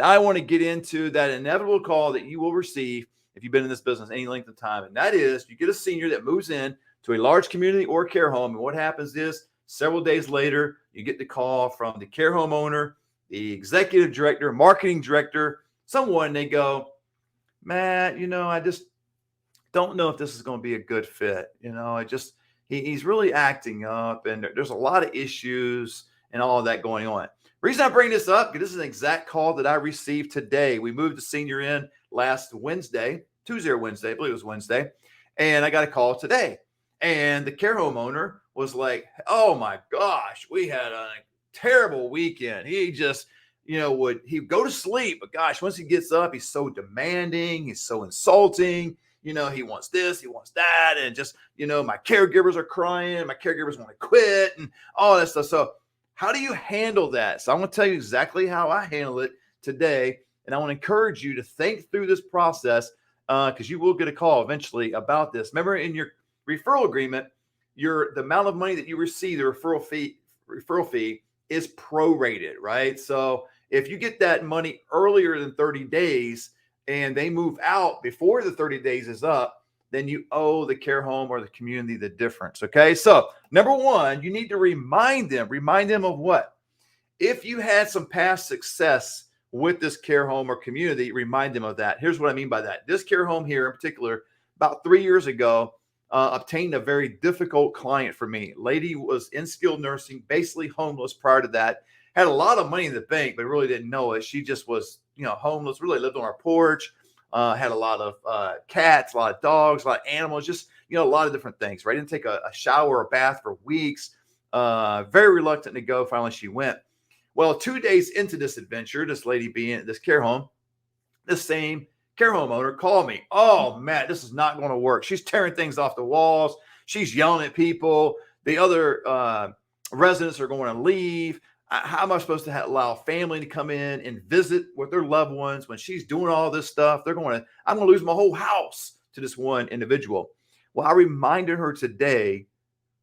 I want to get into that inevitable call that you will receive if you've been in this business any length of time. And that is, you get a senior that moves in to a large community or care home. And what happens is several days later, you get the call from the care home owner, the executive director, marketing director, someone. They go, Matt, I just don't know if this is going to be a good fit. He's really acting up, and there's a lot of issues and all of that going on. Reason I bring this up, because this is an exact call that I received today. We moved the senior in last Wednesday, Tuesday or Wednesday, I believe it was Wednesday, and I got a call today. And the care home owner was like, oh my gosh, we had a terrible weekend. He just, he'd go to sleep, but gosh, once he gets up, he's so demanding, he's so insulting. He wants this, he wants that. And just, my caregivers are crying. My caregivers want to quit and all that stuff. So how do you handle that? So I'm going to tell you exactly how I handle it today. And I want to encourage you to think through this process because you will get a call eventually about this. Remember, in your referral agreement, the amount of money that you receive, the referral fee is prorated, right? So if you get that money earlier than 30 days, and they move out before the 30 days is up, then you owe the care home or the community the difference. Okay. So number one, you need to remind them of what? If you had some past success with this care home or community, remind them of that. Here's what I mean by that. This care home here in particular, about 3 years ago, obtained a very difficult client for me. Lady was in skilled nursing, basically homeless prior to that, had a lot of money in the bank, but really didn't know it. She just was, homeless, really lived on our porch, had a lot of cats, a lot of dogs, a lot of animals, just, a lot of different things, right? Didn't take a shower or bath for weeks. Very reluctant to go. Finally, she went. Well, 2 days into this adventure, this lady being at this care home, this same care home owner called me. Oh, Matt, this is not going to work. She's tearing things off the walls. She's yelling at people. The other residents are going to leave. How am I supposed to allow family to come in and visit with their loved ones when she's doing all this stuff? I'm going to lose my whole house to this one individual. Well, I reminded her today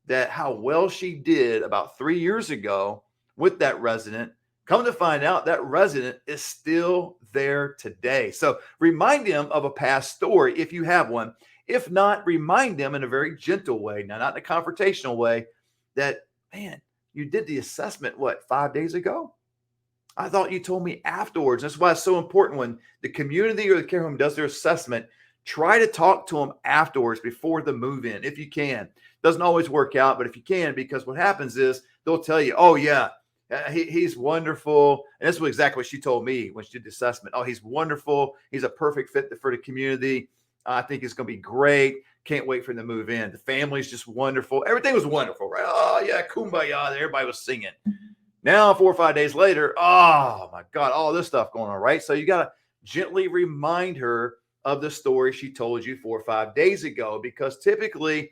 that how well she did about 3 years ago with that resident. Come to find out, that resident is still there today. So remind them of a past story if you have one. If not, remind them in a very gentle way, now not in a confrontational way, that, man, you did the assessment, 5 days ago? I thought you told me afterwards. That's why it's so important when the community or the care home does their assessment, try to talk to them afterwards before the move-in, if you can. Doesn't always work out, but if you can, because what happens is they'll tell you, oh, yeah, he's wonderful. And that's exactly what she told me when she did the assessment. Oh, he's wonderful. He's a perfect fit for the community. I think it's going to be great. Can't wait for him to move in. The family's just wonderful. Everything was wonderful, right? Oh, yeah, kumbaya. Everybody was singing. Now, 4 or 5 days later, oh, my God, all this stuff going on, right? So you got to gently remind her of the story she told you 4 or 5 days ago, because typically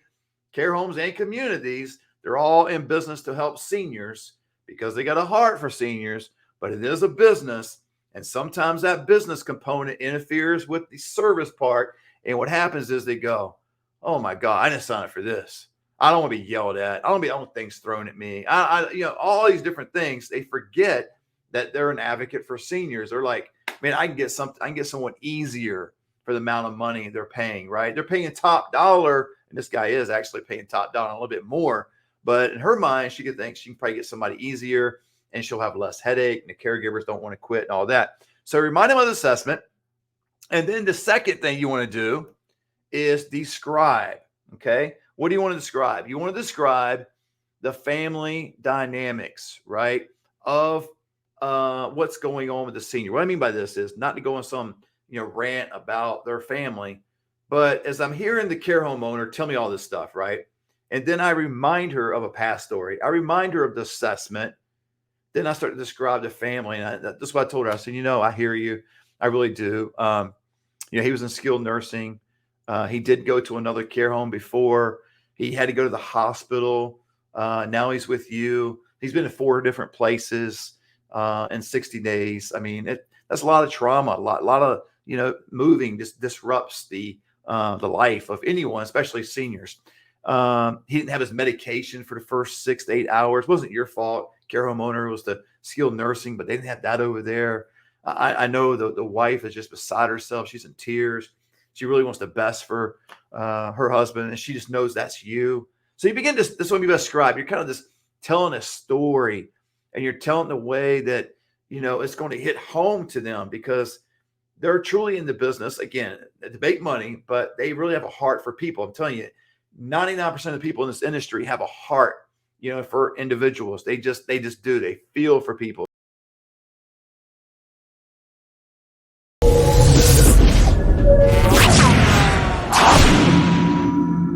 care homes and communities, they're all in business to help seniors because they got a heart for seniors, but it is a business. And sometimes that business component interferes with the service part. And what happens is they go, oh my God, I didn't sign up for this. I don't want to be yelled at. I don't want things thrown at me. All these different things. They forget that they're an advocate for seniors. They're like, man, I can get someone easier for the amount of money they're paying, right? They're paying top dollar. And this guy is actually paying top dollar a little bit more. But in her mind, she could think she can probably get somebody easier and she'll have less headache and the caregivers don't want to quit and all that. So remind them of the assessment. And then the second thing you want to do is describe. Okay. What do you want to describe? You want to describe the family dynamics, right? Of what's going on with the senior. What I mean by this is not to go on some, rant about their family, but as I'm hearing the care home owner tell me all this stuff, right? And then I remind her of a past story. I remind her of the assessment. Then I start to describe the family. And that's what I told her. I said, I hear you. I really do. He was in skilled nursing. He did go to another care home before. He had to go to the hospital. Now he's with you. He's been in 4 different places in 60 days. I mean, that's a lot of trauma. A lot of, moving just disrupts the life of anyone, especially seniors. He didn't have his medication for the first 6 to 8 hours. It wasn't your fault. Care home owner was the skilled nursing, but they didn't have that over there. I know the wife is just beside herself. She's in tears. She really wants the best for her husband, and she just knows that's you. So you begin to, this is what you describe. You're kind of just telling a story, and you're telling the way that, it's going to hit home to them, because they're truly in the business, again, to make money, but they really have a heart for people. I'm telling you, 99% of the people in this industry have a heart, for individuals. They just do. They feel for people.